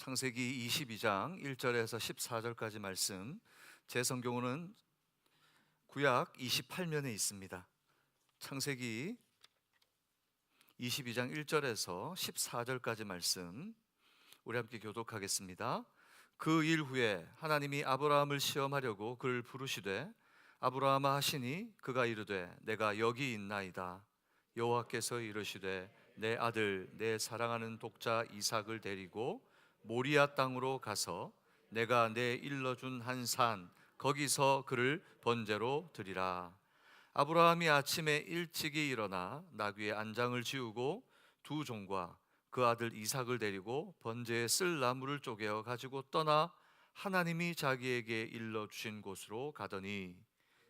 창세기 22장 1절에서 14절까지 말씀, 제 성경으로는 구약 28면에 있습니다. 창세기 22장 1절에서 14절까지 말씀 우리 함께 교독하겠습니다. 그 일 후에 하나님이 아브라함을 시험하려고 그를 부르시되 아브라함아 하시니 그가 이르되 내가 여기 있나이다. 여호와께서 이르시되 내 아들 내 사랑하는 독자 이삭을 데리고 모리아 땅으로 가서 내가 내 일러준 한 산 거기서 그를 번제로 드리라. 아브라함이 아침에 일찍이 일어나 나귀의 안장을 지우고 두 종과 그 아들 이삭을 데리고 번제에 쓸 나무를 쪼개어 가지고 떠나 하나님이 자기에게 일러주신 곳으로 가더니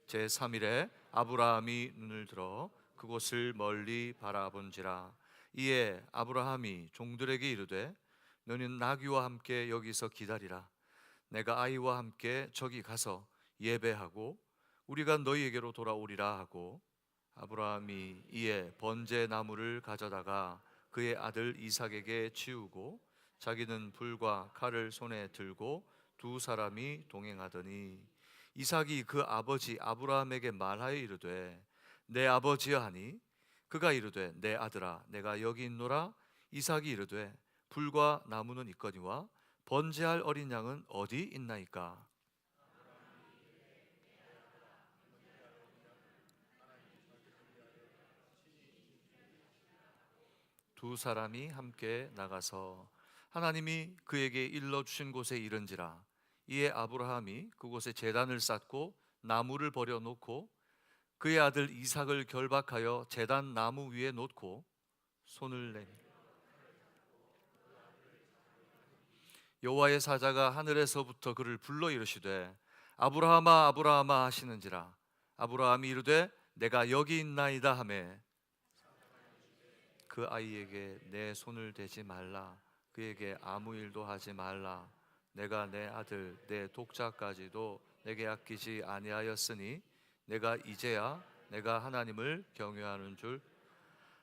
제3일에 아브라함이 눈을 들어 그곳을 멀리 바라본지라. 이에 아브라함이 종들에게 이르되 너는 나귀와 함께 여기서 기다리라. 내가 아이와 함께 저기 가서 예배하고 우리가 너희에게로 돌아오리라 하고, 아브라함이 이에 번제 나무를 가져다가 그의 아들 이삭에게 치우고 자기는 불과 칼을 손에 들고 두 사람이 동행하더니 이삭이 그 아버지 아브라함에게 말하여 이르되 내 아버지여 하니 그가 이르되 내 아들아 내가 여기 있노라. 이삭이 이르되 불과 나무는 있거니와 번제할 어린 양은 어디 있나이까? 두 사람이 함께 나가서 하나님이 그에게 일러주신 곳에 이른지라. 이에 아브라함이 그곳에 제단을 쌓고 나무를 버려놓고 그의 아들 이삭을 결박하여 제단 나무 위에 놓고 손을 내밀 여호와의 사자가 하늘에서부터 그를 불러 이르시되 아브라함아 아브라함아 하시는지라. 아브라함이 이르되 내가 여기 있나이다 하매 그 아이에게 내 손을 대지 말라. 그에게 아무 일도 하지 말라. 내가 내 아들 내 독자까지도 내게 아끼지 아니하였으니 내가 이제야 내가 하나님을 경외하는 줄.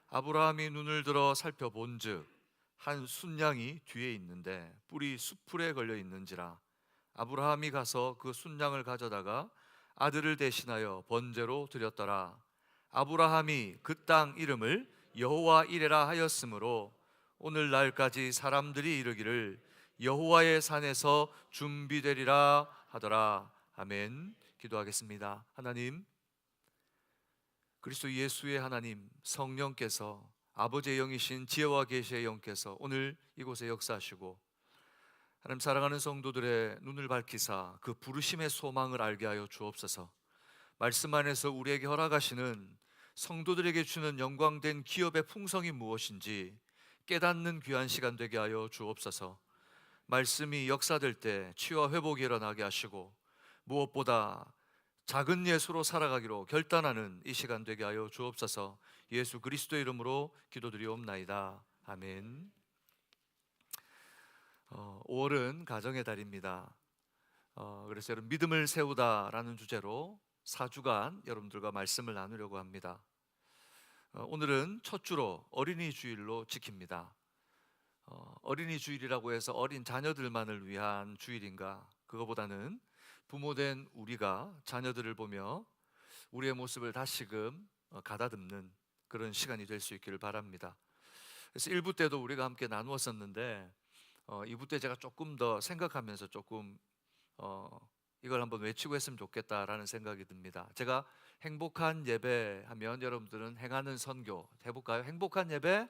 아브라함이 눈을 들어 살펴본즉 한 순양이 뒤에 있는데 뿔이 수풀에 걸려 있는지라. 아브라함이 가서 그 순양을 가져다가 아들을 대신하여 번제로 드렸더라. 아브라함이 그 땅 이름을 여호와 이레라 하였으므로 오늘날까지 사람들이 이르기를 여호와의 산에서 준비되리라 하더라. 아멘. 기도하겠습니다. 하나님, 그리스도 예수의 하나님 성령께서 아버지의 영이신 지혜와 계시의 영께서 오늘 이곳에 역사하시고 하나님 사랑하는 성도들의 눈을 밝히사 그 부르심의 소망을 알게 하여 주옵소서. 말씀 안에서 우리에게 허락하시는 성도들에게 주는 영광된 기업의 풍성이 무엇인지 깨닫는 귀한 시간 되게 하여 주옵소서. 말씀이 역사될 때 치유와 회복이 일어나게 하시고 무엇보다 작은 예수로 살아가기로 결단하는 이 시간 되게 하여 주옵소서. 예수 그리스도의 이름으로 기도드리옵나이다. 아멘. 5월은 가정의 달입니다. 그래서 여러분 믿음을 세우다라는 주제로 4주간 여러분들과 말씀을 나누려고 합니다. 오늘은 첫 주로 어린이 주일로 지킵니다. 어린이 주일이라고 해서 어린 자녀들만을 위한 주일인가? 그거보다는 부모된 우리가 자녀들을 보며 우리의 모습을 다시금 가다듬는 그런 시간이 될 수 있기를 바랍니다. 그래서 1부 때도 우리가 함께 나누었었는데 2부 때 제가 조금 더 생각하면서 조금 이걸 한번 외치고 했으면 좋겠다라는 생각이 듭니다. 제가 행복한 예배 하면 여러분들은 행하는 선교 해볼까요? 행복한 예배?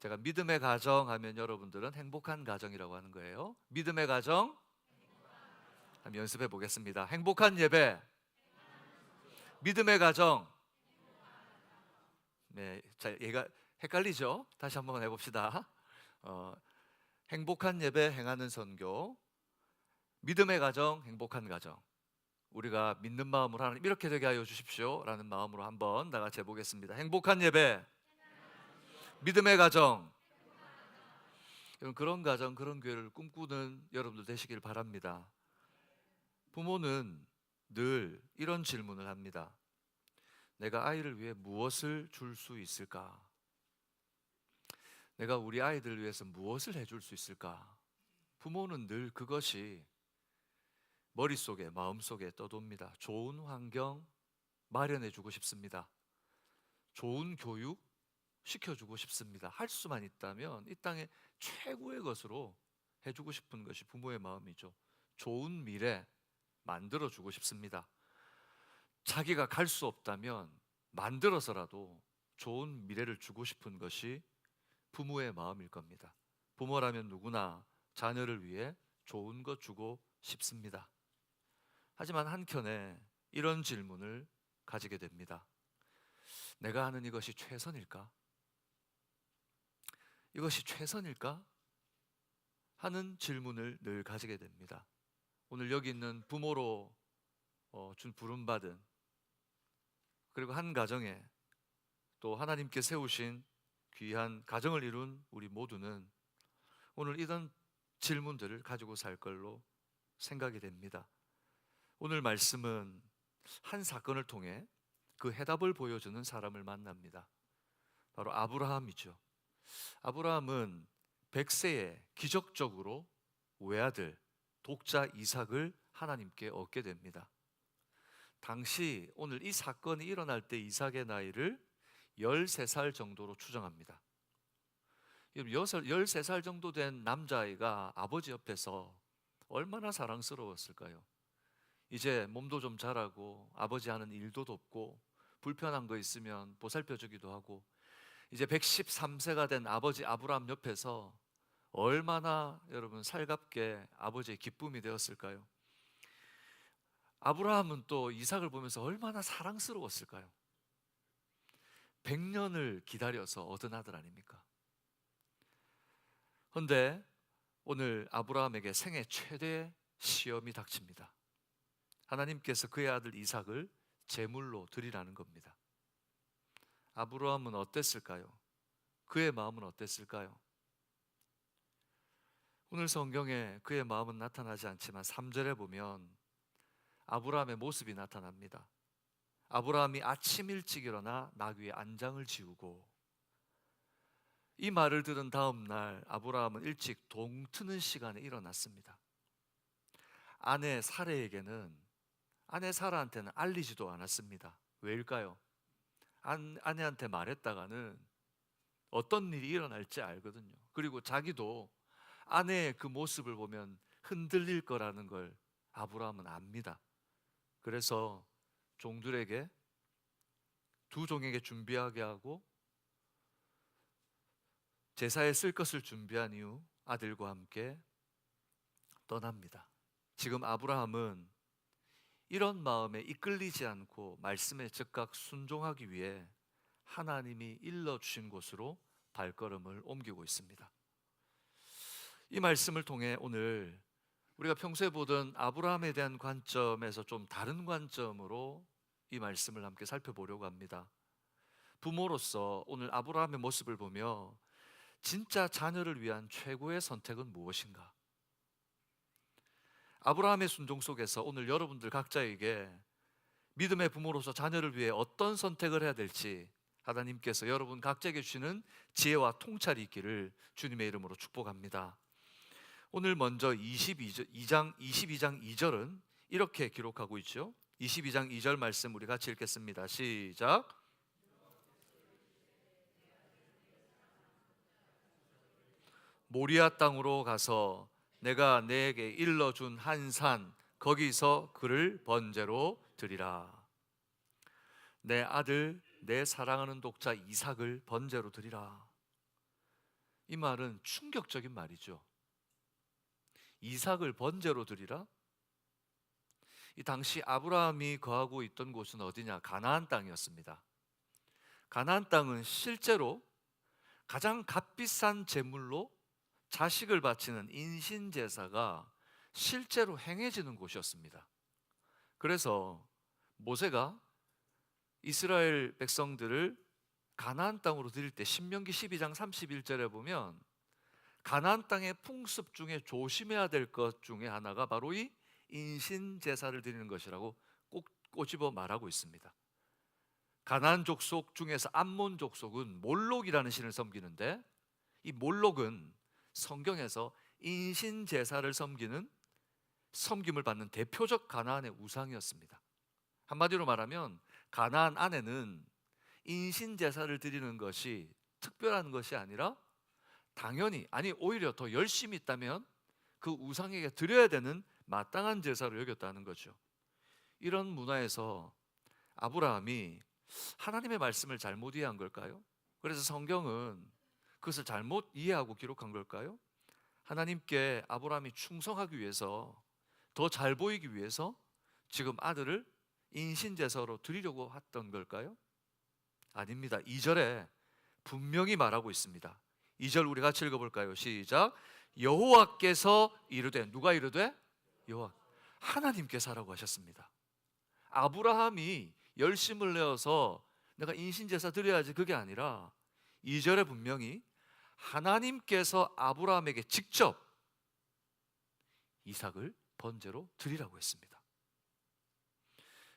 제가 믿음의 가정 하면 여러분들은 행복한 가정이라고 하는 거예요. 믿음의 가정 한번 연습해 보겠습니다. 행복한 예배, 믿음의 가정. 네, 자, 얘가 헷갈리죠? 다시 한번 해봅시다. 행복한 예배, 행하는 선교, 믿음의 가정, 행복한 가정. 우리가 믿는 마음으로 하나님 이렇게 되게 하여 주십시오 라는 마음으로 한번 다 같이 해보겠습니다. 행복한 예배, 믿음의 가정. 여러분 그런 가정, 그런 교회를 꿈꾸는 여러분들 되시길 바랍니다. 부모는 늘 이런 질문을 합니다. 내가 아이를 위해 무엇을 줄 수 있을까? 내가 우리 아이들을 위해서 무엇을 해줄 수 있을까? 부모는 늘 그것이 머릿속에, 마음속에 떠돕니다. 좋은 환경 마련해주고 싶습니다. 좋은 교육 시켜주고 싶습니다. 할 수만 있다면 이 땅의 최고의 것으로 해주고 싶은 것이 부모의 마음이죠. 좋은 미래 만들어주고 싶습니다. 자기가 갈 수 없다면 만들어서라도 좋은 미래를 주고 싶은 것이 부모의 마음일 겁니다. 부모라면 누구나 자녀를 위해 좋은 것 주고 싶습니다. 하지만 한켠에 이런 질문을 가지게 됩니다. 내가 하는 이것이 최선일까? 이것이 최선일까? 하는 질문을 늘 가지게 됩니다. 오늘 여기 있는 부모로 준 부름받은, 그리고 한 가정에 또 하나님께 세우신 귀한 가정을 이룬 우리 모두는 오늘 이런 질문들을 가지고 살 걸로 생각이 됩니다. 오늘 말씀은 한 사건을 통해 그 해답을 보여주는 사람을 만납니다. 바로 아브라함이죠. 아브라함은 100세에 기적적으로 외아들 독자 이삭을 하나님께 얻게 됩니다. 당시 오늘 이 사건이 일어날 때 이삭의 나이를 13살 정도로 추정합니다. 13살 정도 된 남자아이가 아버지 옆에서 얼마나 사랑스러웠을까요? 이제 몸도 좀 자라고 아버지 하는 일도 돕고 불편한 거 있으면 보살펴 주기도 하고 이제 113세가 된 아버지 아브라함 옆에서 얼마나 여러분 살갑게 아버지의 기쁨이 되었을까요? 아브라함은 또 이삭을 보면서 얼마나 사랑스러웠을까요? 100년을 기다려서 얻은 아들 아닙니까? 그런데 오늘 아브라함에게 생애 최대 시험이 닥칩니다. 하나님께서 그의 아들 이삭을 제물로 드리라는 겁니다. 아브라함은 어땠을까요? 그의 마음은 어땠을까요? 오늘 성경에 그의 마음은 나타나지 않지만 3절에 보면 아브라함의 모습이 나타납니다. 아브라함이 아침 일찍 일어나 나귀의 안장을 지우고, 이 말을 들은 다음 날 아브라함은 일찍 동트는 시간에 일어났습니다. 아내 사라에게는, 아내 사라한테는 알리지도 않았습니다. 왜일까요? 아내한테 말했다가는 어떤 일이 일어날지 알거든요. 그리고 자기도 아내의 그 모습을 보면 흔들릴 거라는 걸 아브라함은 압니다. 그래서 종들에게, 두 종에게 준비하게 하고 제사에 쓸 것을 준비한 이후 아들과 함께 떠납니다. 지금 아브라함은 이런 마음에 이끌리지 않고 말씀에 즉각 순종하기 위해 하나님이 일러주신 곳으로 발걸음을 옮기고 있습니다. 이 말씀을 통해 오늘 우리가 평소에 보던 아브라함에 대한 관점에서 좀 다른 관점으로 이 말씀을 함께 살펴보려고 합니다. 부모로서 오늘 아브라함의 모습을 보며 진짜 자녀를 위한 최고의 선택은 무엇인가? 아브라함의 순종 속에서 오늘 여러분들 각자에게 믿음의 부모로서 자녀를 위해 어떤 선택을 해야 될지 하나님께서 여러분 각자에게 주시는 지혜와 통찰이 있기를 주님의 이름으로 축복합니다. 오늘 먼저 22장 2절은 이렇게 기록하고 있죠. 22장 2절 말씀 우리 같이 읽겠습니다. 시작. 모리아 땅으로 가서 내가 내게 일러준 한 산 거기서 그를 번제로 드리라. 내 아들, 내 사랑하는 독자 이삭을 번제로 드리라. 이 말은 충격적인 말이죠. 이삭을 번제로 드리라? 이 당시 아브라함이 거하고 있던 곳은 어디냐? 가나안 땅이었습니다. 가나안 땅은 실제로 가장 값비싼 제물로 자식을 바치는 인신제사가 실제로 행해지는 곳이었습니다. 그래서 모세가 이스라엘 백성들을 가나안 땅으로 드릴 때 신명기 12장 31절에 보면 가나안 땅의 풍습 중에 조심해야 될 것 중에 하나가 바로 이 인신제사를 드리는 것이라고 꼭 꼬집어 말하고 있습니다. 가나안 족속 중에서 암몬 족속은 몰록이라는 신을 섬기는데 이 몰록은 성경에서 인신 제사를 섬기는 섬김을 받는 대표적 가나안의 우상이었습니다. 한마디로 말하면 가나안 안에는 인신 제사를 드리는 것이 특별한 것이 아니라 당연히, 아니 오히려 더 열심히 있다면 그 우상에게 드려야 되는 마땅한 제사로 여겼다는 거죠. 이런 문화에서 아브라함이 하나님의 말씀을 잘못 이해한 걸까요? 그래서 성경은 그것을 잘못 이해하고 기록한 걸까요? 하나님께 아브라함이 충성하기 위해서, 더 잘 보이기 위해서 지금 아들을 인신제사로 드리려고 했던 걸까요? 아닙니다. 2절에 분명히 말하고 있습니다. 2절 우리 같이 읽어볼까요? 시작. 여호와께서 이르되, 누가 이르되? 여호와, 하나님께서 하라고 하셨습니다. 아브라함이 열심을 내어서 내가 인신제사 드려야지, 그게 아니라 2절에 분명히 하나님께서 아브라함에게 직접 이삭을 번제로 드리라고 했습니다.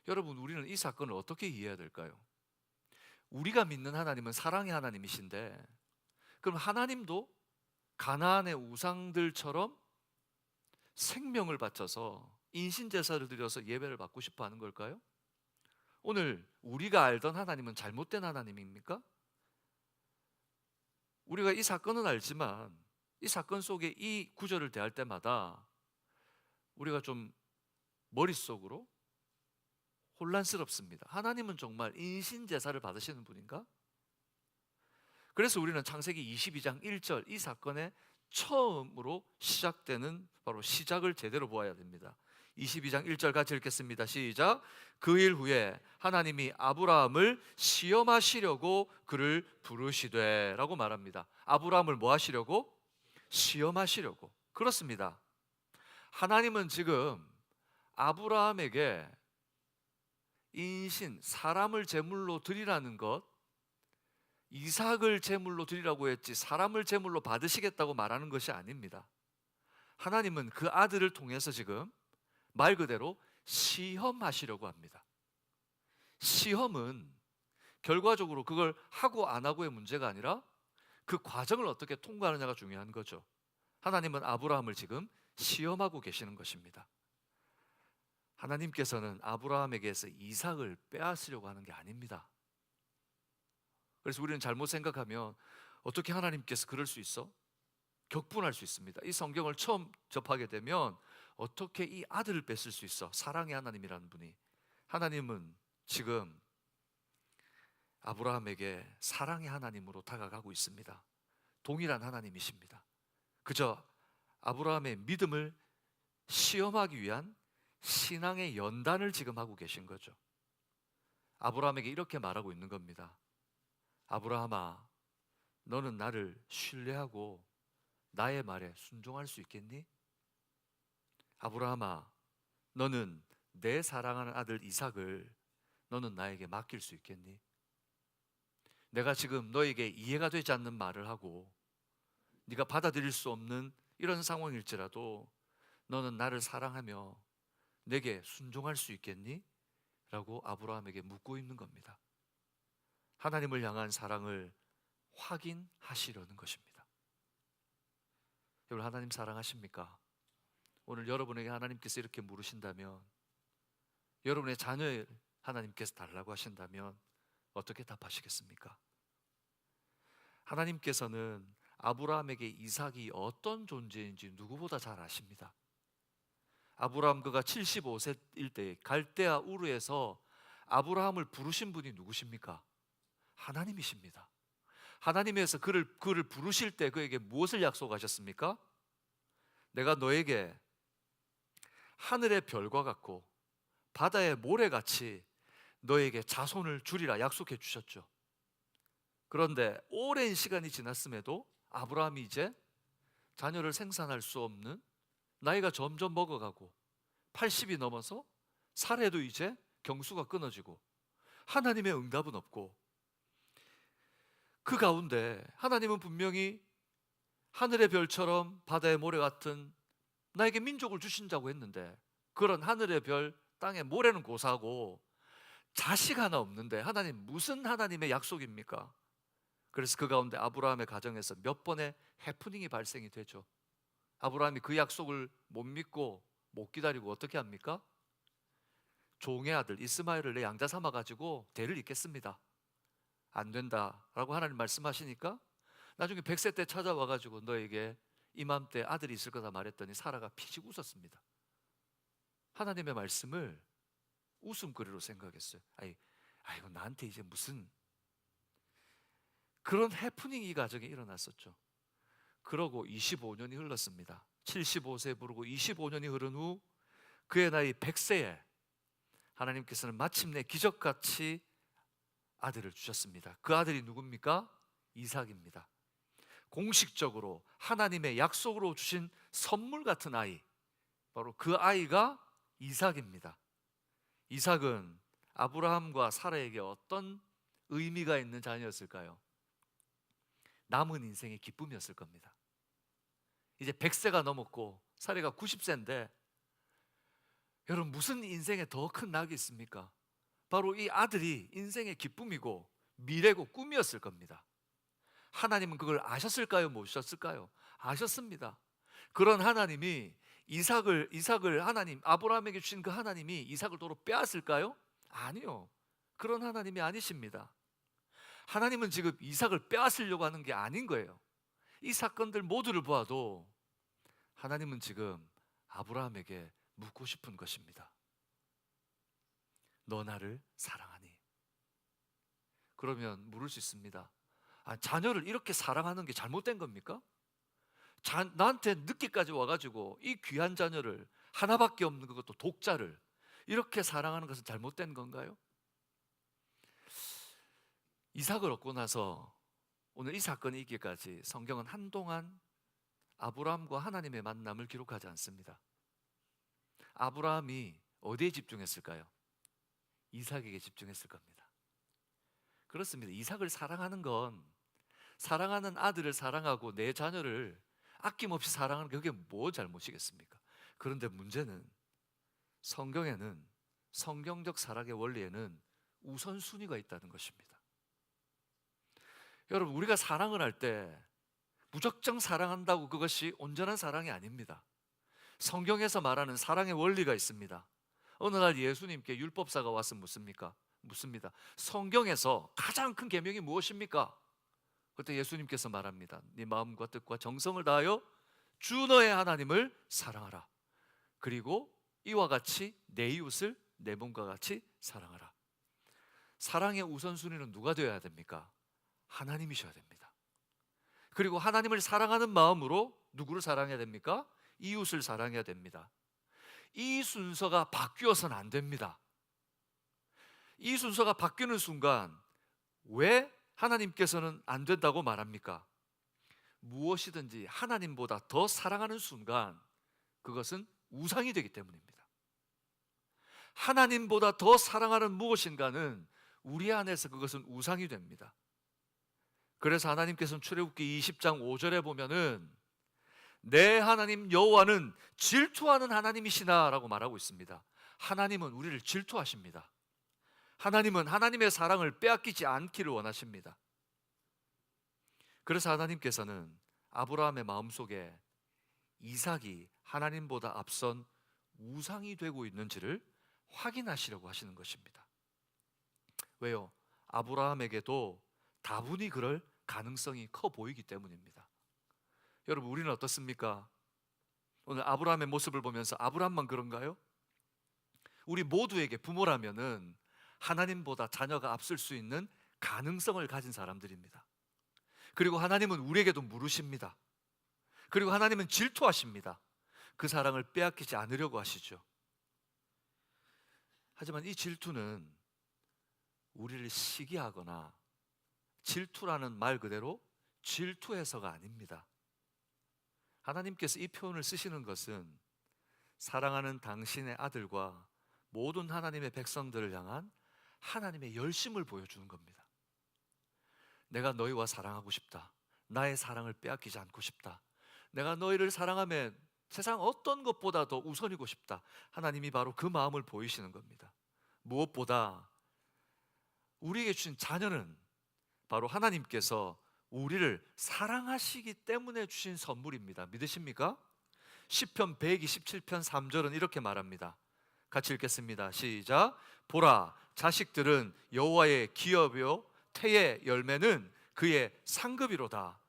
여러분, 우리는 이 사건을 어떻게 이해해야 될까요? 우리가 믿는 하나님은 사랑의 하나님이신데, 그럼 하나님도 가나안의 우상들처럼 생명을 바쳐서 인신제사를 드려서 예배를 받고 싶어 하는 걸까요? 오늘 우리가 알던 하나님은 잘못된 하나님입니까? 우리가 이 사건은 알지만 이 사건 속에 이 구절을 대할 때마다 우리가 좀 머릿속으로 혼란스럽습니다. 하나님은 정말 인신제사를 받으시는 분인가? 그래서 우리는 창세기 22장 1절, 이 사건의 처음으로 시작되는 바로 시작을 제대로 보아야 됩니다. 22장 1절 같이 읽겠습니다. 시작. 그 일 후에 하나님이 아브라함을 시험하시려고 그를 부르시되 라고 말합니다. 아브라함을 뭐 하시려고? 시험하시려고. 그렇습니다. 하나님은 지금 아브라함에게 인신, 사람을 제물로 드리라는 것, 이삭을 제물로 드리라고 했지 사람을 제물로 받으시겠다고 말하는 것이 아닙니다. 하나님은 그 아들을 통해서 지금 말 그대로 시험하시려고 합니다. 시험은 결과적으로 그걸 하고 안 하고의 문제가 아니라 그 과정을 어떻게 통과하느냐가 중요한 거죠. 하나님은 아브라함을 지금 시험하고 계시는 것입니다. 하나님께서는 아브라함에게서 이삭을 빼앗으려고 하는 게 아닙니다. 그래서 우리는 잘못 생각하면 어떻게 하나님께서 그럴 수 있어? 격분할 수 있습니다. 이 성경을 처음 접하게 되면 어떻게 이 아들을 뺏을 수 있어? 사랑의 하나님이라는 분이. 하나님은 지금 아브라함에게 사랑의 하나님으로 다가가고 있습니다. 동일한 하나님이십니다. 그저 아브라함의 믿음을 시험하기 위한 신앙의 연단을 지금 하고 계신 거죠. 아브라함에게 이렇게 말하고 있는 겁니다. 아브라함아, 너는 나를 신뢰하고 나의 말에 순종할 수 있겠니? 아브라함아, 너는 내 사랑하는 아들 이삭을 너는 나에게 맡길 수 있겠니? 내가 지금 너에게 이해가 되지 않는 말을 하고 네가 받아들일 수 없는 이런 상황일지라도 너는 나를 사랑하며 내게 순종할 수 있겠니? 라고 아브라함에게 묻고 있는 겁니다. 하나님을 향한 사랑을 확인하시려는 것입니다. 여러분, 하나님 사랑하십니까? 오늘 여러분에게 하나님께서 이렇게 물으신다면, 여러분의 자녀를 하나님께서 달라고 하신다면 어떻게 답하시겠습니까? 하나님께서는 아브라함에게 이삭이 어떤 존재인지 누구보다 잘 아십니다. 아브라함 그가 75세일 때 갈대아 우르에서 아브라함을 부르신 분이 누구십니까? 하나님이십니다. 하나님께서 그를 부르실 때 그에게 무엇을 약속하셨습니까? 내가 너에게 하늘의 별과 같고 바다의 모래같이 너에게 자손을 주리라 약속해 주셨죠. 그런데 오랜 시간이 지났음에도 아브라함이 이제 자녀를 생산할 수 없는, 나이가 점점 먹어가고 80이 넘어서 살해도 이제 경수가 끊어지고 하나님의 응답은 없고, 그 가운데 하나님은 분명히 하늘의 별처럼 바다의 모래 같은 나에게 민족을 주신다고 했는데, 그런 하늘의 별, 땅의 모래는 고사하고 자식 하나 없는데 하나님 무슨 하나님의 약속입니까? 그래서 그 가운데 아브라함의 가정에서 몇 번의 해프닝이 발생이 되죠. 아브라함이 그 약속을 못 믿고 못 기다리고 어떻게 합니까? 종의 아들 이스마엘을 내 양자 삼아 가지고 대를 잇겠습니다. 안 된다라고 하나님 말씀하시니까 나중에 100세 때 찾아와 가지고 너에게 이맘때 아들이 있을 거다 말했더니 사라가 피식 웃었습니다. 하나님의 말씀을 웃음거리로 생각했어요. 아이고 나한테 이제 무슨 그런 해프닝이 가정에 일어났었죠. 그러고 25년이 흘렀습니다. 75세 부르고 25년이 흐른 후 그의 나이 100세에 하나님께서는 마침내 기적같이 아들을 주셨습니다. 그 아들이 누굽니까? 이삭입니다. 공식적으로 하나님의 약속으로 주신 선물 같은 아이, 바로 그 아이가 이삭입니다. 이삭은 아브라함과 사라에게 어떤 의미가 있는 자녀였을까요? 남은 인생의 기쁨이었을 겁니다. 이제 100세가 넘었고 사라가 90세인데 여러분 무슨 인생에 더 큰 낙이 있습니까? 바로 이 아들이 인생의 기쁨이고 미래고 꿈이었을 겁니다. 하나님은 그걸 아셨을까요? 모르셨을까요? 아셨습니다. 그런 하나님이 이삭을 하나님 아브라함에게 주신 그 하나님이 이삭을 도로 빼앗을까요? 아니요. 그런 하나님이 아니십니다. 하나님은 지금 이삭을 빼앗으려고 하는 게 아닌 거예요. 이 사건들 모두를 보아도 하나님은 지금 아브라함에게 묻고 싶은 것입니다. 너 나를 사랑하니? 그러면 물을 수 있습니다. 자녀를 이렇게 사랑하는 게 잘못된 겁니까? 나한테 늦게까지 와가지고 이 귀한 자녀를 하나밖에 없는 그것도 독자를 이렇게 사랑하는 것은 잘못된 건가요? 이삭을 얻고 나서 오늘 이 사건이 있기까지 성경은 한동안 아브라함과 하나님의 만남을 기록하지 않습니다. 아브라함이 어디에 집중했을까요? 이삭에게 집중했을 겁니다. 그렇습니다. 이삭을 사랑하는 건 사랑하는 아들을 사랑하고 내 자녀를 아낌없이 사랑하는 게 그게 뭐 잘못이겠습니까? 그런데 문제는 성경에는 성경적 사랑의 원리에는 우선순위가 있다는 것입니다. 여러분 우리가 사랑을 할 때 무작정 사랑한다고 그것이 온전한 사랑이 아닙니다. 성경에서 말하는 사랑의 원리가 있습니다. 어느 날 예수님께 율법사가 와서 묻습니다. 성경에서 가장 큰 계명이 무엇입니까? 그때 예수님께서 말합니다. 네 마음과 뜻과 정성을 다하여 주 너의 하나님을 사랑하라. 그리고 이와 같이 내 이웃을 내 몸과 같이 사랑하라. 사랑의 우선순위는 누가 되어야 됩니까? 하나님이셔야 됩니다. 그리고 하나님을 사랑하는 마음으로 누구를 사랑해야 됩니까? 이웃을 사랑해야 됩니다. 이 순서가 바뀌어서는 안 됩니다. 이 순서가 바뀌는 순간 왜 하나님께서는 안 된다고 말합니까? 무엇이든지 하나님보다 더 사랑하는 순간 그것은 우상이 되기 때문입니다. 하나님보다 더 사랑하는 무엇인가는 우리 안에서 그것은 우상이 됩니다. 그래서 하나님께서는 출애굽기 20장 5절에 보면은 내 하나님 여호와는 질투하는 하나님이시나라고 말하고 있습니다. 하나님은 우리를 질투하십니다. 하나님은 하나님의 사랑을 빼앗기지 않기를 원하십니다. 그래서 하나님께서는 아브라함의 마음속에 이삭이 하나님보다 앞선 우상이 되고 있는지를 확인하시려고 하시는 것입니다. 왜요? 아브라함에게도 다분히 그럴 가능성이 커 보이기 때문입니다. 여러분 우리는 어떻습니까? 오늘 아브라함의 모습을 보면서 아브라함만 그런가요? 우리 모두에게 부모라면은 하나님보다 자녀가 앞설 수 있는 가능성을 가진 사람들입니다. 그리고 하나님은 우리에게도 물으십니다. 그리고 하나님은 질투하십니다. 그 사랑을 빼앗기지 않으려고 하시죠. 하지만 이 질투는 우리를 시기하거나 질투라는 말 그대로 질투해서가 아닙니다. 하나님께서 이 표현을 쓰시는 것은 사랑하는 당신의 아들과 모든 하나님의 백성들을 향한 하나님의 열심을 보여주는 겁니다. 내가 너희와 사랑하고 싶다. 나의 사랑을 빼앗기지 않고 싶다. 내가 너희를 사랑하며 세상 어떤 것보다 더 우선이고 싶다. 하나님이 바로 그 마음을 보이시는 겁니다. 무엇보다 우리에게 주신 자녀는 바로 하나님께서 우리를 사랑하시기 때문에 주신 선물입니다. 믿으십니까? 시편 127편 3절은 이렇게 말합니다. 같이 읽겠습니다. 시작. 보라, 자식들은 여호와의 기업이요 태의 열매는 그의 상급이로다.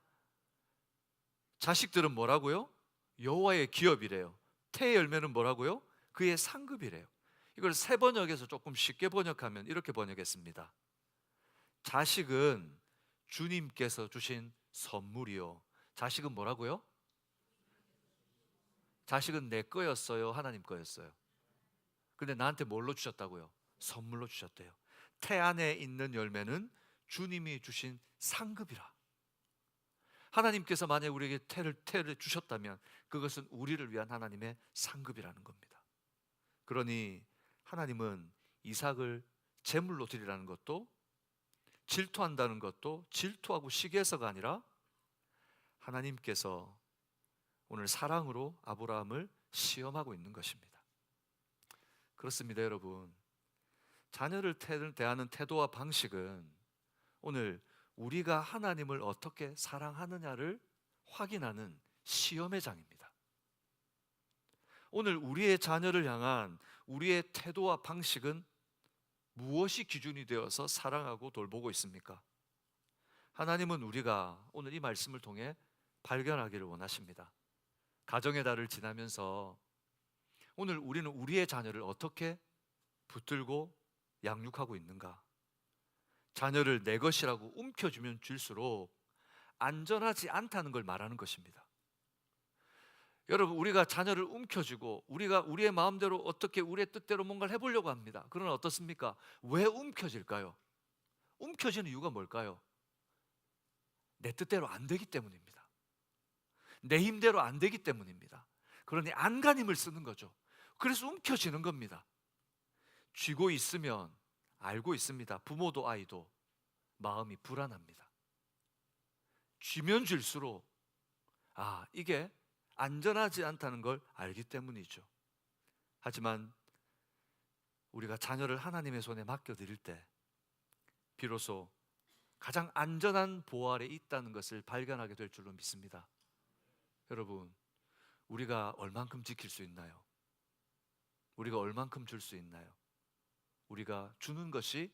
자식들은 뭐라고요? 여호와의 기업이래요. 태의 열매는 뭐라고요? 그의 상급이래요. 이걸 새 번역에서 조금 쉽게 번역하면 이렇게 번역했습니다. 자식은 주님께서 주신 선물이요. 자식은 뭐라고요? 자식은 내 거였어요, 하나님 거였어요? 근데 나한테 뭘로 주셨다고요? 선물로 주셨대요. 태 안에 있는 열매는 주님이 주신 상급이라. 하나님께서 만약 우리에게 태를 주셨다면 그것은 우리를 위한 하나님의 상급이라는 겁니다. 그러니 하나님은 이삭을 제물로 드리라는 것도, 질투한다는 것도 질투하고 시기해서가 아니라 하나님께서 오늘 사랑으로 아브라함을 시험하고 있는 것입니다. 그렇습니다, 여러분. 자녀를 대하는 태도와 방식은 오늘 우리가 하나님을 어떻게 사랑하느냐를 확인하는 시험의 장입니다. 오늘 우리의 자녀를 향한 우리의 태도와 방식은 무엇이 기준이 되어서 사랑하고 돌보고 있습니까? 하나님은 우리가 오늘 이 말씀을 통해 발견하기를 원하십니다. 가정의 달을 지나면서 오늘 우리는 우리의 자녀를 어떻게 붙들고 양육하고 있는가? 자녀를 내 것이라고 움켜쥐면 줄수록 안전하지 않다는 걸 말하는 것입니다. 여러분, 우리가 자녀를 움켜쥐고 우리가 우리의 마음대로 어떻게 우리의 뜻대로 뭔가를 해보려고 합니다. 그러나 어떻습니까? 왜 움켜질까요? 움켜지는 이유가 뭘까요? 내 뜻대로 안 되기 때문입니다. 내 힘대로 안 되기 때문입니다. 그러니 안간힘을 쓰는 거죠. 그래서 움켜쥐는 겁니다. 쥐고 있으면 알고 있습니다. 부모도 아이도 마음이 불안합니다. 쥐면 쥘수록 이게 안전하지 않다는 걸 알기 때문이죠. 하지만 우리가 자녀를 하나님의 손에 맡겨드릴 때 비로소 가장 안전한 보호 아래 있다는 것을 발견하게 될 줄로 믿습니다. 여러분, 우리가 얼만큼 지킬 수 있나요? 우리가 얼만큼 줄 수 있나요? 우리가 주는 것이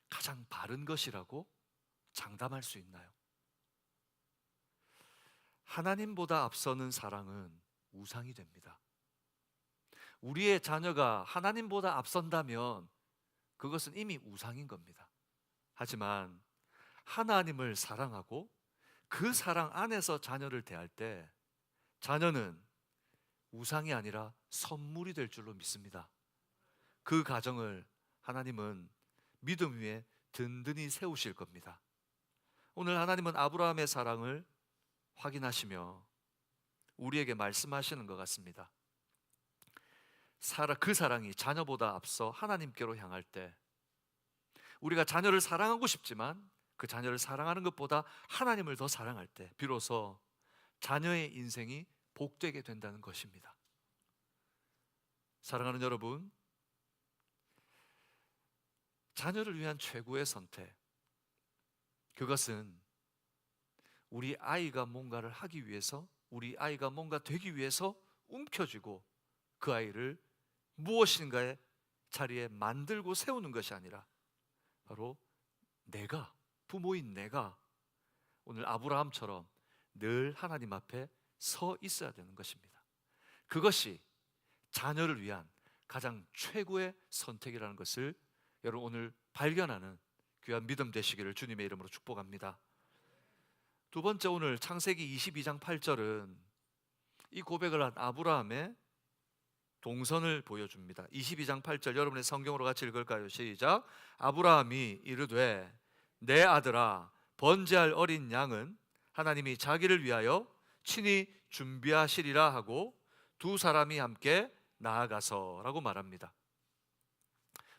가장 바른 것이라고 장담할 수 있나요? 하나님보다 앞서는 사랑은 우상이 됩니다. 우리의 자녀가 하나님보다 앞선다면 그것은 이미 우상인 겁니다. 하지만 하나님을 사랑하고 그 사랑 안에서 자녀를 대할 때 자녀는 우상이 아니라 선물이 될 줄로 믿습니다. 그 가정을 하나님은 믿음 위에 든든히 세우실 겁니다. 오늘 하나님은 아브라함의 사랑을 확인하시며 우리에게 말씀하시는 것 같습니다. 그 사랑이 자녀보다 앞서 하나님께로 향할 때 우리가 자녀를 사랑하고 싶지만 그 자녀를 사랑하는 것보다 하나님을 더 사랑할 때 비로소 자녀의 인생이 복되게 된다는 것입니다. 사랑하는 여러분, 자녀를 위한 최고의 선택, 그것은 우리 아이가 뭔가를 하기 위해서, 우리 아이가 뭔가 되기 위해서 움켜쥐고 그 아이를 무엇인가의 자리에 만들고 세우는 것이 아니라 바로 내가, 부모인 내가 오늘 아브라함처럼 늘 하나님 앞에 서 있어야 되는 것입니다. 그것이 자녀를 위한 가장 최고의 선택이라는 것을 여러분 오늘 발견하는 귀한 믿음 되시기를 주님의 이름으로 축복합니다. 두 번째, 오늘 창세기 22장 8절은 이 고백을 한 아브라함의 동선을 보여줍니다. 22장 8절 여러분의 성경으로 같이 읽을까요? 시작. 아브라함이 이르되 내 아들아 번제할 어린 양은 하나님이 자기를 위하여 친히 준비하시리라 하고 두 사람이 함께 나아가서 라고 말합니다.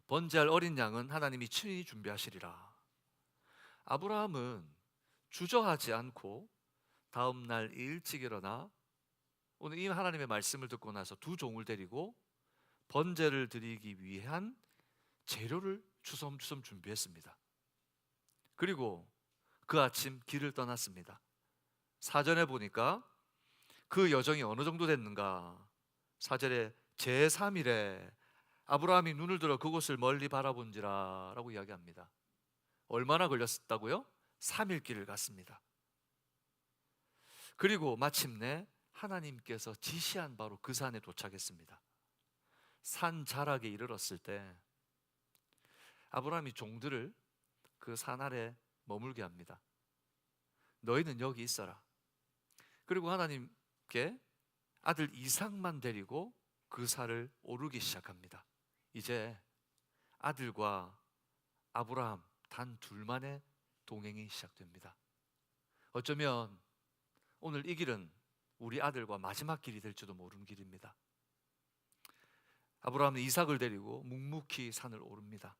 번제할 어린 양은 하나님이 친히 준비하시리라. 아브라함은 주저하지 않고 다음 날 일찍 일어나 오늘 이 하나님의 말씀을 듣고 나서 두 종을 데리고 번제를 드리기 위한 재료를 주섬주섬 준비했습니다. 그리고 그 아침 길을 떠났습니다. 사전에 보니까 그 여정이 어느 정도 됐는가? 4절에 제3일에 아브라함이 눈을 들어 그곳을 멀리 바라본지라 라고 이야기합니다. 얼마나 걸렸다고요? 3일 길을 갔습니다. 그리고 마침내 하나님께서 지시한 바로 그 산에 도착했습니다. 산 자락에 이르렀을 때 아브라함이 종들을 그 산 아래 머물게 합니다. 너희는 여기 있어라. 그리고 하나님께 아들 이삭만 데리고 그 산을 오르기 시작합니다. 이제 아들과 아브라함 단 둘만의 동행이 시작됩니다. 어쩌면 오늘 이 길은 우리 아들과 마지막 길이 될지도 모르는 길입니다. 아브라함은 이삭을 데리고 묵묵히 산을 오릅니다.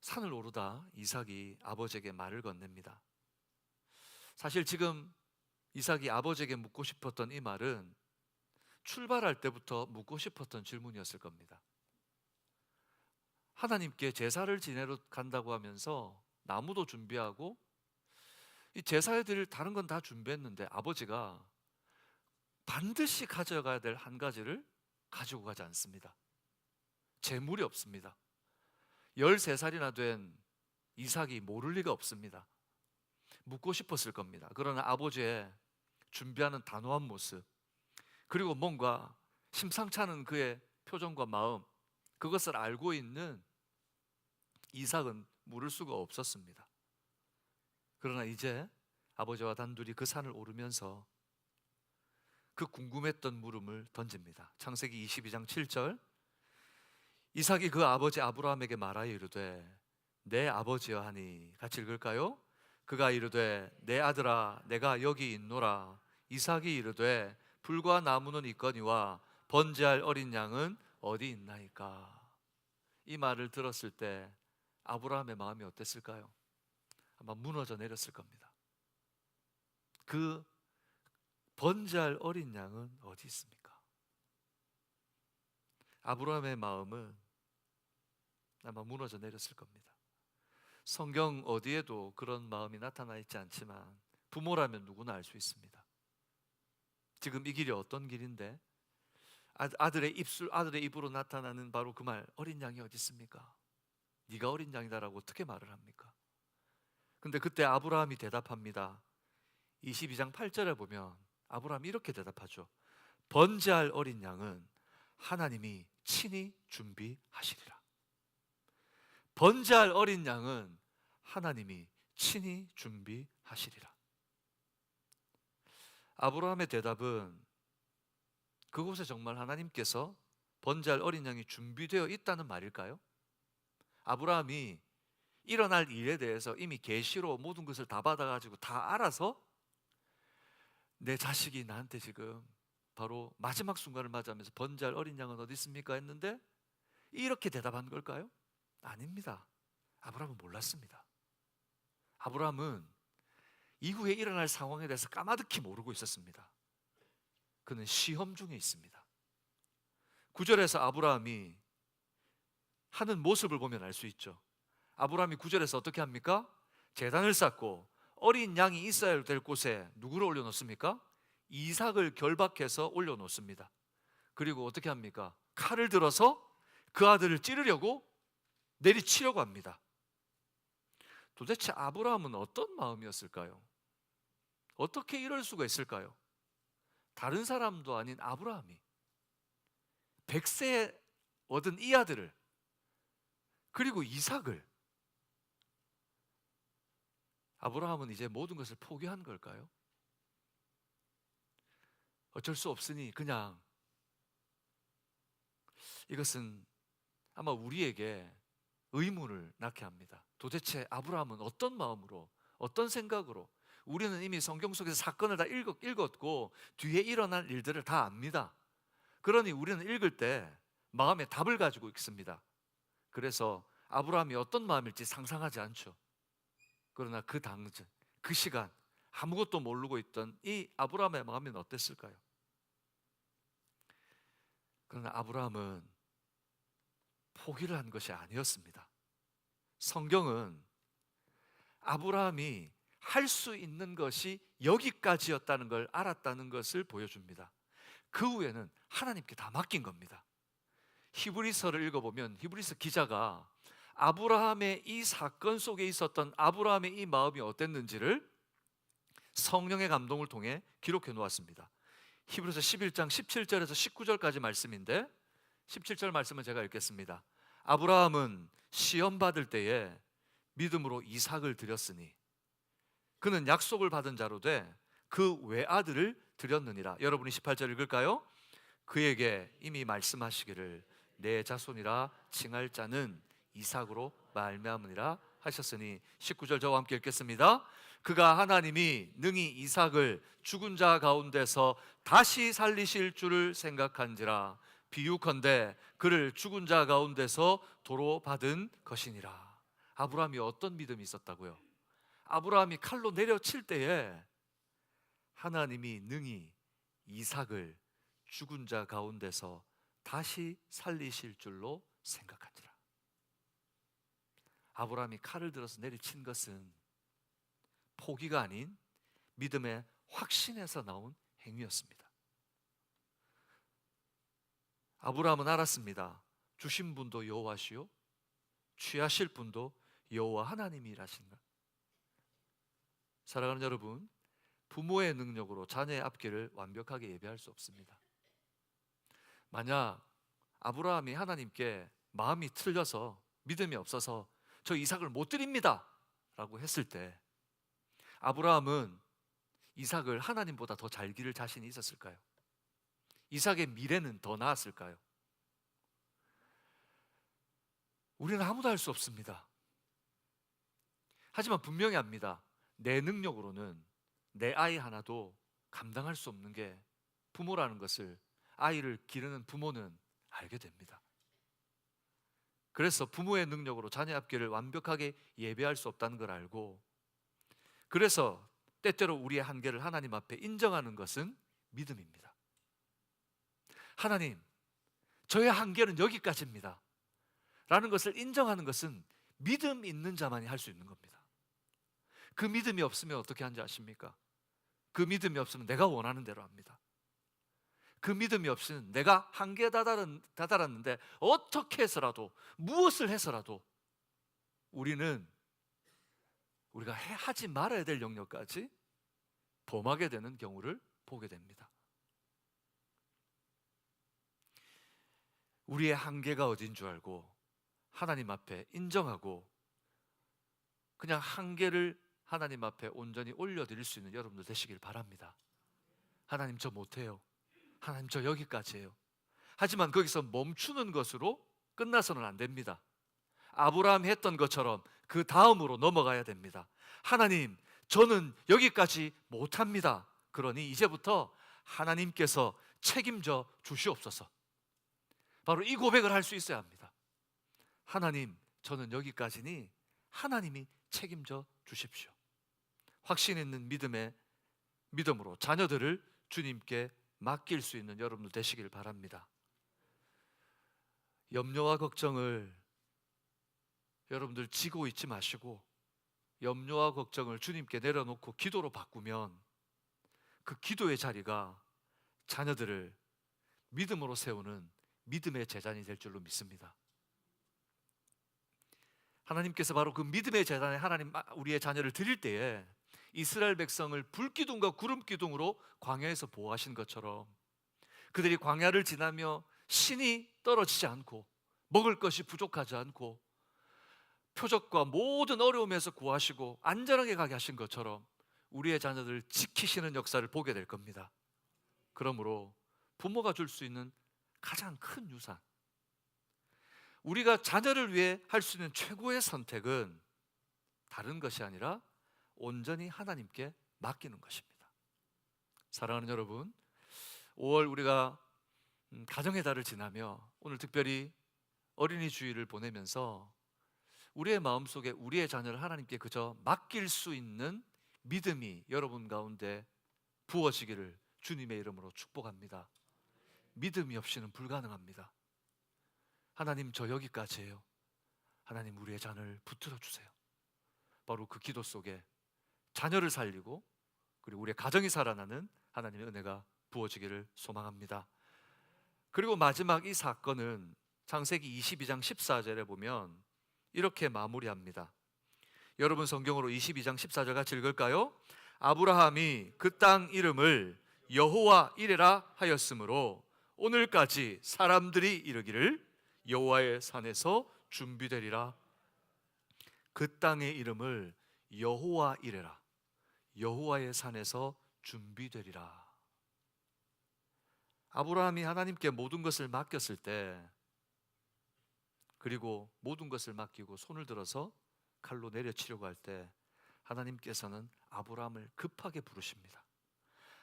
산을 오르다 이삭이 아버지에게 말을 건넵니다. 사실 지금 이삭이 아버지에게 묻고 싶었던 이 말은 출발할 때부터 묻고 싶었던 질문이었을 겁니다. 하나님께 제사를 지내러 간다고 하면서 나무도 준비하고 이 제사에 드릴 다른 건 다 준비했는데 아버지가 반드시 가져가야 될 한 가지를 가지고 가지 않습니다. 재물이 없습니다. 13살이나 된 이삭이 모를 리가 없습니다. 묻고 싶었을 겁니다. 그러나 아버지의 준비하는 단호한 모습, 그리고 뭔가 심상치 않은 그의 표정과 마음, 그것을 알고 있는 이삭은 물을 수가 없었습니다. 그러나 이제 아버지와 단둘이 그 산을 오르면서 그 궁금했던 물음을 던집니다. 창세기 22장 7절, 이삭이 그 아버지 아브라함에게 말하여 이르되 내 아버지여 하니, 같이 읽을까요? 그가 이르되 내 아들아 내가 여기 있노라. 이삭이 이르되 불과 나무는 있거니와 번제할 어린 양은 어디 있나이까. 이 말을 들었을 때 아브라함의 마음이 어땠을까요? 아마 무너져 내렸을 겁니다. 그 번제할 어린 양은 어디 있습니까? 아브라함의 마음은 아마 무너져 내렸을 겁니다. 성경 어디에도 그런 마음이 나타나 있지 않지만 부모라면 누구나 알 수 있습니다. 지금 이 길이 어떤 길인데 아들의 입으로 나타나는 바로 그 말, 어린 양이 어디 있습니까? 네가 어린 양이다라고 어떻게 말을 합니까? 근데 그때 아브라함이 대답합니다. 22장 8절에 보면 아브라함이 이렇게 대답하죠. 번제할 어린 양은 하나님이 친히 준비하시리라. 번제할 어린 양은 하나님이 친히 준비하시리라. 아브라함의 대답은 그곳에 정말 하나님께서 번제할 어린 양이 준비되어 있다는 말일까요? 아브라함이 일어날 일에 대해서 이미 계시로 모든 것을 다 받아가지고 다 알아서 내 자식이 나한테 지금 바로 마지막 순간을 맞이하면서 번제할 어린 양은 어디 있습니까? 했는데 이렇게 대답한 걸까요? 아닙니다. 아브라함은 몰랐습니다. 아브라함은 이후에 일어날 상황에 대해서 까마득히 모르고 있었습니다. 그는 시험 중에 있습니다. 9절에서 아브라함이 하는 모습을 보면 알 수 있죠. 아브라함이 9절에서 어떻게 합니까? 제단을 쌓고 어린 양이 있어야 될 곳에 누구를 올려놓습니까? 이삭을 결박해서 올려놓습니다. 그리고 어떻게 합니까? 칼을 들어서 그 아들을 찌르려고 내리치려고 합니다. 도대체 아브라함은 어떤 마음이었을까요? 어떻게 이럴 수가 있을까요? 다른 사람도 아닌 아브라함이 100세에 얻은 이 아들을, 그리고 이삭을, 아브라함은 이제 모든 것을 포기한 걸까요? 어쩔 수 없으니 그냥, 이것은 아마 우리에게 의문을 낳게 합니다. 도대체 아브라함은 어떤 마음으로, 어떤 생각으로, 우리는 이미 성경 속에서 사건을 다 읽었고 뒤에 일어날 일들을 다 압니다. 그러니 우리는 읽을 때 마음에 답을 가지고 있습니다. 그래서 아브라함이 어떤 마음일지 상상하지 않죠. 그러나 그 당시, 그 시간 아무것도 모르고 있던 이 아브라함의 마음은 어땠을까요? 그러나 아브라함은 포기를 한 것이 아니었습니다. 성경은 아브라함이 할 수 있는 것이 여기까지였다는 걸 알았다는 것을 보여줍니다. 그 후에는 하나님께 다 맡긴 겁니다. 히브리서를 읽어보면 히브리서 기자가 아브라함의 이 사건 속에 있었던 아브라함의 이 마음이 어땠는지를 성령의 감동을 통해 기록해 놓았습니다. 히브리서 11장 17절에서 19절까지 말씀인데 17절 말씀은 제가 읽겠습니다. 아브라함은 시험 받을 때에 믿음으로 이삭을 드렸으니 그는 약속을 받은 자로 돼 그 외아들을 드렸느니라. 여러분이 18절 읽을까요? 그에게 이미 말씀하시기를 내 자손이라 칭할 자는 이삭으로 말미암으리라 하셨으니 19절 저와 함께 읽겠습니다. 그가 하나님이 능히 이삭을 죽은 자 가운데서 다시 살리실 줄을 생각한지라 비유컨대 그를 죽은 자 가운데서 도로 받은 것이니라. 아브라함이 어떤 믿음이 있었다고요? 아브라함이 칼로 내려칠 때에 하나님이 능히 이삭을 죽은 자 가운데서 다시 살리실 줄로 생각한지라. 아브라함이 칼을 들어서 내리친 것은 포기가 아닌 믿음의 확신에서 나온 행위였습니다. 아브라함은 알았습니다. 주신 분도 여호와시요 취하실 분도 여호와 하나님이라신가. 사랑하는 여러분, 부모의 능력으로 자녀의 앞길을 완벽하게 예배할 수 없습니다. 만약 아브라함이 하나님께 마음이 틀려서 믿음이 없어서 저 이삭을 못 드립니다 라고 했을 때 아브라함은 이삭을 하나님보다 더 잘 기를 자신이 있었을까요? 이삭의 미래는 더 나았을까요? 우리는 아무도 알 수 없습니다. 하지만 분명히 압니다. 내 능력으로는 내 아이 하나도 감당할 수 없는 게 부모라는 것을 아이를 기르는 부모는 알게 됩니다. 그래서 부모의 능력으로 자녀 앞길을 완벽하게 예배할 수 없다는 걸 알고, 그래서 때때로 우리의 한계를 하나님 앞에 인정하는 것은 믿음입니다. 하나님, 저의 한계는 여기까지입니다 라는 것을 인정하는 것은 믿음 있는 자만이 할 수 있는 겁니다. 그 믿음이 없으면 어떻게 하는지 아십니까? 그 믿음이 없으면 내가 원하는 대로 합니다. 그 믿음이 없으면 내가 한계에 다다랐는데 어떻게 해서라도 무엇을 해서라도 우리가 하지 말아야 될 영역까지 범하게 되는 경우를 보게 됩니다. 우리의 한계가 어딘 줄 알고 하나님 앞에 인정하고 그냥 한계를 하나님 앞에 온전히 올려드릴 수 있는 여러분들 되시길 바랍니다. 하나님 저 못해요. 하나님 저 여기까지예요. 하지만 거기서 멈추는 것으로 끝나서는 안 됩니다. 아브라함이 했던 것처럼 그 다음으로 넘어가야 됩니다. 하나님, 저는 여기까지 못합니다. 그러니 이제부터 하나님께서 책임져 주시옵소서. 바로 이 고백을 할 수 있어야 합니다. 하나님, 저는 여기까지니 하나님이 책임져 주십시오. 확신 있는 믿음으로 자녀들을 주님께 맡길 수 있는 여러분들 되시길 바랍니다. 염려와 걱정을 여러분들 지고 있지 마시고 염려와 걱정을 주님께 내려놓고 기도로 바꾸면 그 기도의 자리가 자녀들을 믿음으로 세우는 믿음의 제단이 될 줄로 믿습니다. 하나님께서 바로 그 믿음의 제단에 우리의 자녀를 드릴 때에 이스라엘 백성을 불기둥과 구름기둥으로 광야에서 보호하신 것처럼 그들이 광야를 지나며 신이 떨어지지 않고 먹을 것이 부족하지 않고 표적과 모든 어려움에서 구하시고 안전하게 가게 하신 것처럼 우리의 자녀들을 지키시는 역사를 보게 될 겁니다. 그러므로 부모가 줄 수 있는 가장 큰 유산, 우리가 자녀를 위해 할 수 있는 최고의 선택은 다른 것이 아니라 온전히 하나님께 맡기는 것입니다. 사랑하는 여러분, 5월 우리가 가정의 달을 지나며 오늘 특별히 어린이 주일을 보내면서 우리의 마음속에 우리의 자녀를 하나님께 그저 맡길 수 있는 믿음이 여러분 가운데 부어지기를 주님의 이름으로 축복합니다. 믿음이 없이는 불가능합니다. 하나님, 저 여기까지예요. 하나님, 우리의 자녀를 붙들어 주세요. 바로 그 기도 속에 자녀를 살리고 그리고 우리의 가정이 살아나는 하나님의 은혜가 부어지기를 소망합니다. 그리고 마지막 이 사건은 창세기 22장 14절에 보면 이렇게 마무리합니다. 여러분 성경으로 22장 14절 같이 읽을까요? 아브라함이 그 땅 이름을 여호와 이레라 하였으므로 오늘까지 사람들이 이르기를 여호와의 산에서 준비되리라. 그 땅의 이름을 여호와 이레라, 여호와의 산에서 준비되리라. 아브라함이 하나님께 모든 것을 맡겼을 때, 그리고 모든 것을 맡기고 손을 들어서 칼로 내려치려고 할 때 하나님께서는 아브라함을 급하게 부르십니다.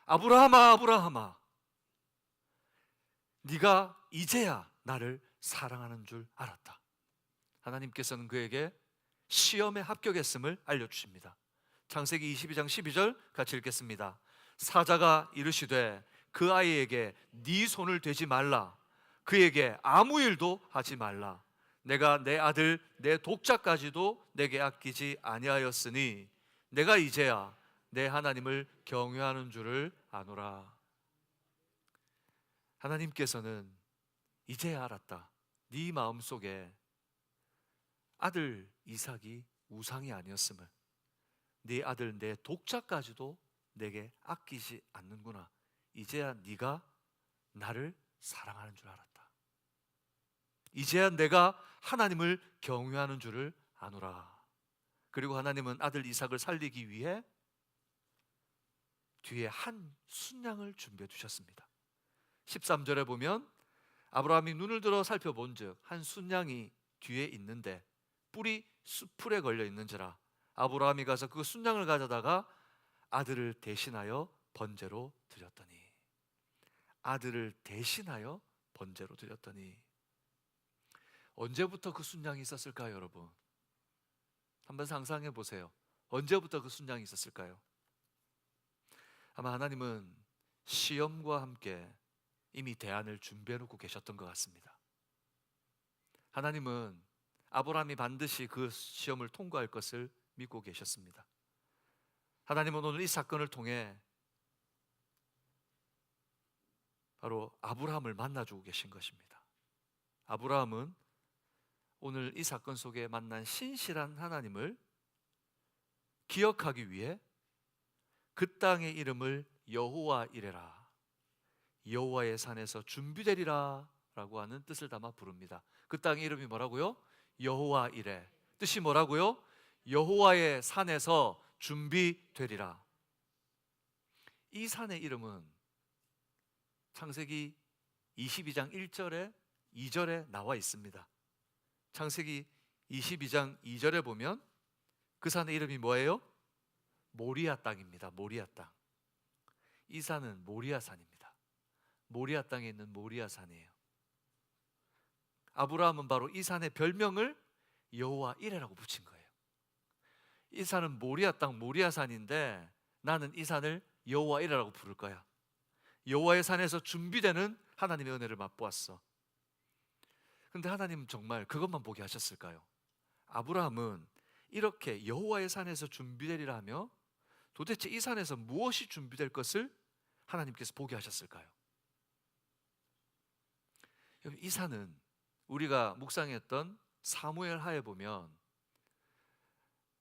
아브라함아, 아브라함아, 네가 이제야 나를 사랑하는 줄 알았다. 하나님께서는 그에게 시험에 합격했음을 알려주십니다. 창세기 22장 12절 같이 읽겠습니다. 사자가 이르시되 그 아이에게 네 손을 대지 말라, 그에게 아무 일도 하지 말라. 내가 내 아들 내 독자까지도 내게 아끼지 아니하였으니 내가 이제야 내 하나님을 경외하는 줄을 아노라. 하나님께서는 이제야 알았다. 네 마음속에 아들 이삭이 우상이 아니었음을, 네 아들 내 독자까지도 내게 아끼지 않는구나. 이제야 네가 나를 사랑하는 줄 알았다. 이제야 내가 하나님을 경외하는 줄을 아노라. 그리고 하나님은 아들 이삭을 살리기 위해 뒤에 한 순양을 준비해 두셨습니다. 13절에 보면 아브라함이 눈을 들어 살펴본즉 한 순양이 뒤에 있는데 뿔이 수풀에 걸려 있는지라. 아브라함이 가서 그 순양을 가져다가 아들을 대신하여 번제로 드렸더니, 아들을 대신하여 번제로 드렸더니. 언제부터 그 순양이 있었을까요, 여러분? 한번 상상해 보세요. 언제부터 그 순양이 있었을까요? 아마 하나님은 시험과 함께 이미 대안을 준비해 놓고 계셨던 것 같습니다. 하나님은 아브라함이 반드시 그 시험을 통과할 것을 믿고 계셨습니다. 하나님은 오늘 이 사건을 통해 바로 아브라함을 만나주고 계신 것입니다. 아브라함은 오늘 이 사건 속에 만난 신실한 하나님을 기억하기 위해 그 땅의 이름을 여호와 이레라, 여호와의 산에서 준비되리라 라고 하는 뜻을 담아 부릅니다. 그 땅의 이름이 뭐라고요? 여호와 이레. 뜻이 뭐라고요? 여호와의 산에서 준비되리라. 이 산의 이름은 창세기 22장 1절에 2절에 나와 있습니다. 창세기 22장 2절에 보면 그 산의 이름이 뭐예요? 모리아 땅입니다. 모리아 땅. 이 산은 모리아 산입니다. 모리아 땅에 있는 모리아 산이에요. 아브라함은 바로 이 산의 별명을 여호와 이레라고 붙인 거예요. 이 산은 모리아 땅, 모리아 산인데 나는 이 산을 여호와 이레라고 부를 거야. 여호와의 산에서 준비되는 하나님의 은혜를 맛보았어. 근데 하나님은 정말 그것만 보게 하셨을까요? 아브라함은 이렇게 여호와의 산에서 준비되리라 하며 도대체 이 산에서 무엇이 준비될 것을 하나님께서 보게 하셨을까요? 이 산은 우리가 묵상했던 사무엘 하에 보면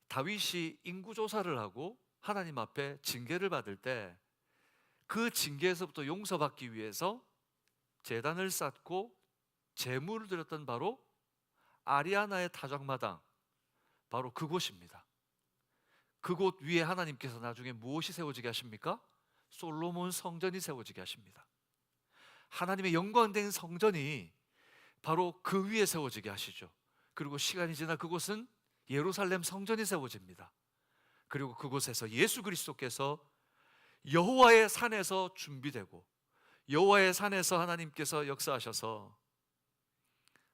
다윗이 인구조사를 하고 하나님 앞에 징계를 받을 때 그 징계에서부터 용서받기 위해서 제단을 쌓고 제물을 드렸던 바로 아리아나의 타작마당, 바로 그곳입니다. 그곳 위에 하나님께서 나중에 무엇이 세워지게 하십니까? 솔로몬 성전이 세워지게 하십니다. 하나님의 영광된 성전이 바로 그 위에 세워지게 하시죠. 그리고 시간이 지나 그곳은 예루살렘 성전이 세워집니다. 그리고 그곳에서 예수 그리스도께서 여호와의 산에서 준비되고 여호와의 산에서 하나님께서 역사하셔서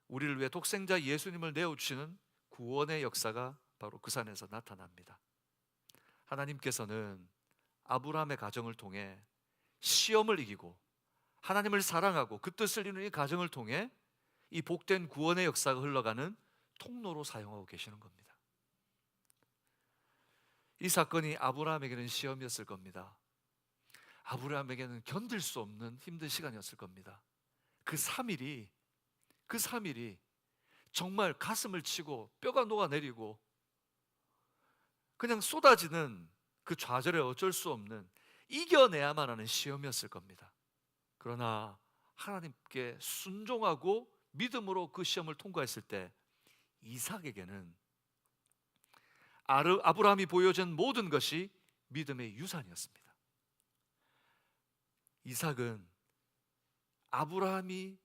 우리를 위해 독생자 예수님을 내어주시는 구원의 역사가 바로 그 산에서 나타납니다. 하나님께서는 아브라함의 가정을 통해 시험을 이기고 하나님을 사랑하고 그 뜻을 이루는 이 가정을 통해 이 복된 구원의 역사가 흘러가는 통로로 사용하고 계시는 겁니다. 이 사건이 아브라함에게는 시험이었을 겁니다. 아브라함에게는 견딜 수 없는 힘든 시간이었을 겁니다. 그 3일이 정말 가슴을 치고 뼈가 녹아내리고 그냥 쏟아지는 그 좌절에 어쩔 수 없는, 이겨내야만 하는 시험이었을 겁니다. 그러나 하나님께 순종하고 믿음으로 그 시험을 통과했을 때 이삭에게는 아브라함이 보여준 모든 것이 믿음의 유산이었습니다. 이삭은 아브라함이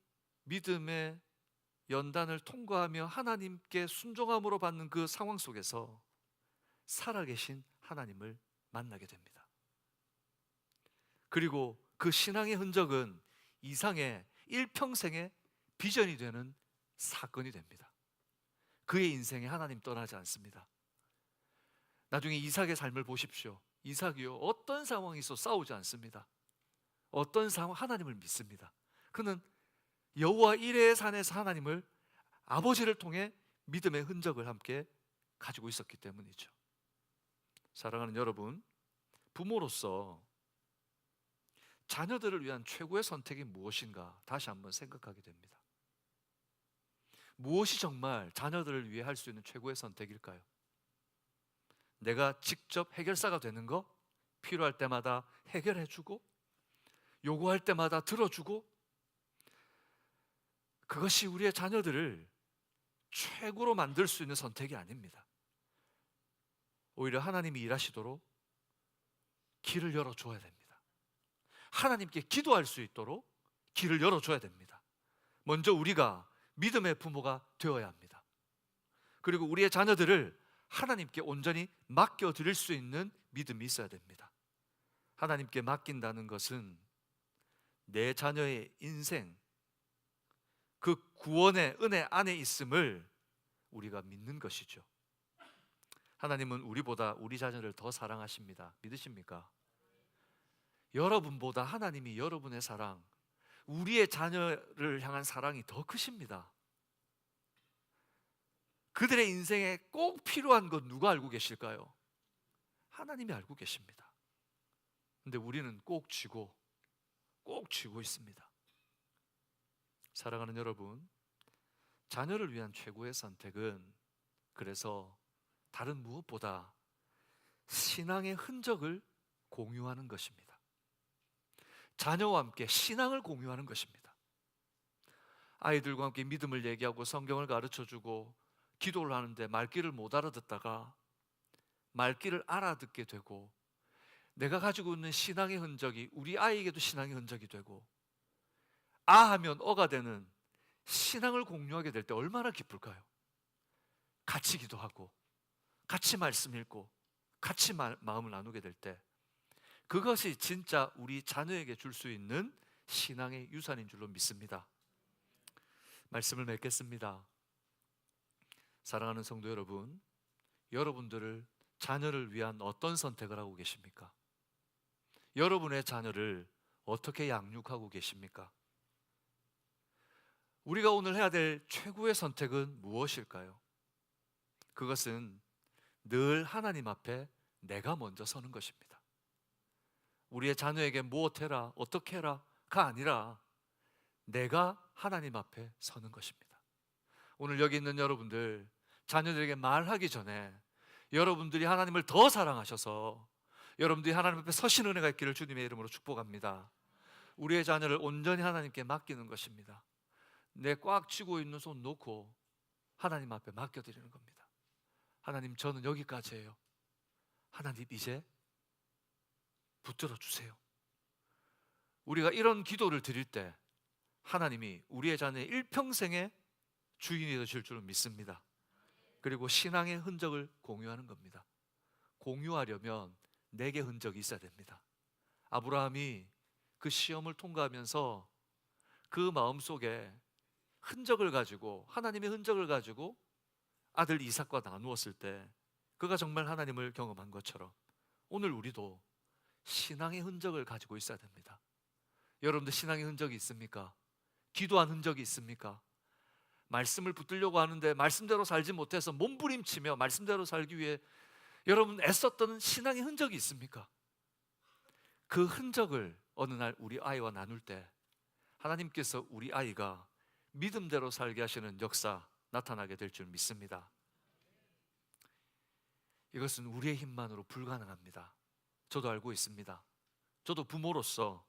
믿음의 연단을 통과하며 하나님께 순종함으로 받는 그 상황 속에서 살아계신 하나님을 만나게 됩니다. 그리고 그 신앙의 흔적은 이삭의 일평생의 비전이 되는 사건이 됩니다. 그의 인생에 하나님 떠나지 않습니다. 나중에 이삭의 삶을 보십시오. 이삭이요, 어떤 상황에서 싸우지 않습니다. 어떤 상황, 하나님을 믿습니다. 그는 여호와 이레의 산에서 하나님을, 아버지를 통해 믿음의 흔적을 함께 가지고 있었기 때문이죠. 사랑하는 여러분, 부모로서 자녀들을 위한 최고의 선택이 무엇인가 다시 한번 생각하게 됩니다. 무엇이 정말 자녀들을 위해 할 수 있는 최고의 선택일까요? 내가 직접 해결사가 되는 거, 필요할 때마다 해결해주고 요구할 때마다 들어주고, 그것이 우리의 자녀들을 최고로 만들 수 있는 선택이 아닙니다. 오히려 하나님이 일하시도록 길을 열어줘야 됩니다. 하나님께 기도할 수 있도록 길을 열어줘야 됩니다. 먼저 우리가 믿음의 부모가 되어야 합니다. 그리고 우리의 자녀들을 하나님께 온전히 맡겨드릴 수 있는 믿음이 있어야 됩니다. 하나님께 맡긴다는 것은 내 자녀의 인생, 그 구원의 은혜 안에 있음을 우리가 믿는 것이죠. 하나님은 우리보다 우리 자녀를 더 사랑하십니다. 믿으십니까? 여러분보다 하나님이 여러분의 사랑, 우리의 자녀를 향한 사랑이 더 크십니다. 그들의 인생에 꼭 필요한 것 누가 알고 계실까요? 하나님이 알고 계십니다. 근데 우리는 꼭 쥐고 있습니다. 사랑하는 여러분, 자녀를 위한 최고의 선택은 그래서 다른 무엇보다 신앙의 흔적을 공유하는 것입니다. 자녀와 함께 신앙을 공유하는 것입니다. 아이들과 함께 믿음을 얘기하고 성경을 가르쳐주고 기도를 하는데 말귀를 못 알아듣다가 말귀를 알아듣게 되고, 내가 가지고 있는 신앙의 흔적이 우리 아이에게도 신앙의 흔적이 되고, 아 하면 어가 되는 신앙을 공유하게 될 때 얼마나 기쁠까요? 같이 기도하고 같이 말씀 읽고 같이 마음을 나누게 될 때, 그것이 진짜 우리 자녀에게 줄 수 있는 신앙의 유산인 줄로 믿습니다. 말씀을 맺겠습니다. 사랑하는 성도 여러분, 여러분들을 자녀를 위한 어떤 선택을 하고 계십니까? 여러분의 자녀를 어떻게 양육하고 계십니까? 우리가 오늘 해야 될 최고의 선택은 무엇일까요? 그것은 늘 하나님 앞에 내가 먼저 서는 것입니다. 우리의 자녀에게 무엇해라, 어떻게 해라가 아니라 내가 하나님 앞에 서는 것입니다. 오늘 여기 있는 여러분들, 자녀들에게 말하기 전에 여러분들이 하나님을 더 사랑하셔서 여러분들이 하나님 앞에 서신 은혜가 있기를 주님의 이름으로 축복합니다. 우리의 자녀를 온전히 하나님께 맡기는 것입니다. 내 꽉 쥐고 있는 손 놓고 하나님 앞에 맡겨드리는 겁니다. 하나님, 저는 여기까지예요. 하나님, 이제 붙들어 주세요. 우리가 이런 기도를 드릴 때 하나님이 우리의 자녀의 일평생의 주인이 되실 줄은 믿습니다. 그리고 신앙의 흔적을 공유하는 겁니다. 공유하려면 내게 흔적이 있어야 됩니다. 아브라함이 그 시험을 통과하면서 그 마음속에 흔적을 가지고, 하나님의 흔적을 가지고 아들 이삭과 나누었을 때 그가 정말 하나님을 경험한 것처럼 오늘 우리도 신앙의 흔적을 가지고 있어야 됩니다. 여러분들 신앙의 흔적이 있습니까? 기도한 흔적이 있습니까? 말씀을 붙들려고 하는데 말씀대로 살지 못해서 몸부림치며 말씀대로 살기 위해 여러분 애썼던 신앙의 흔적이 있습니까? 그 흔적을 어느 날 우리 아이와 나눌 때 하나님께서 우리 아이가 믿음대로 살게 하시는 역사 나타나게 될 줄 믿습니다. 이것은 우리의 힘만으로 불가능합니다. 저도 알고 있습니다. 저도 부모로서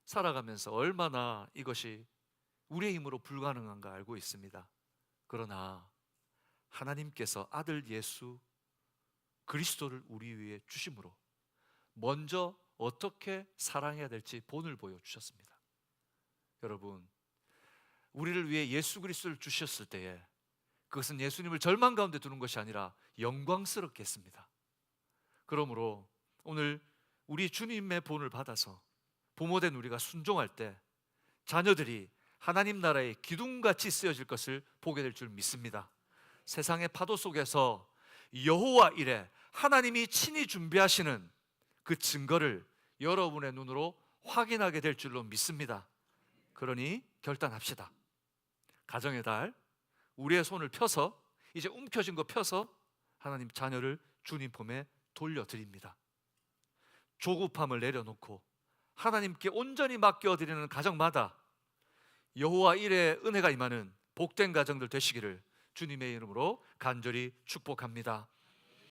살아가면서 얼마나 이것이 우리의 힘으로 불가능한가 알고 있습니다. 그러나 하나님께서 아들 예수 그리스도를 우리 위해 주심으로 먼저 어떻게 사랑해야 될지 본을 보여주셨습니다. 여러분, 우리를 위해 예수 그리스도를 주셨을 때에 그것은 예수님을 절망 가운데 두는 것이 아니라 영광스럽게 했습니다. 그러므로 오늘 우리 주님의 본을 받아서 부모된 우리가 순종할 때 자녀들이 하나님 나라의 기둥같이 쓰여질 것을 보게 될 줄 믿습니다. 세상의 파도 속에서 여호와 이레 하나님이 친히 준비하시는 그 증거를 여러분의 눈으로 확인하게 될 줄로 믿습니다. 그러니 결단합시다. 가정의 달, 우리의 손을 펴서 이제 움켜쥔 거 펴서 하나님 자녀를 주님 품에 돌려드립니다. 조급함을 내려놓고 하나님께 온전히 맡겨드리는 가정마다 여호와 일의 은혜가 임하는 복된 가정들 되시기를 주님의 이름으로 간절히 축복합니다.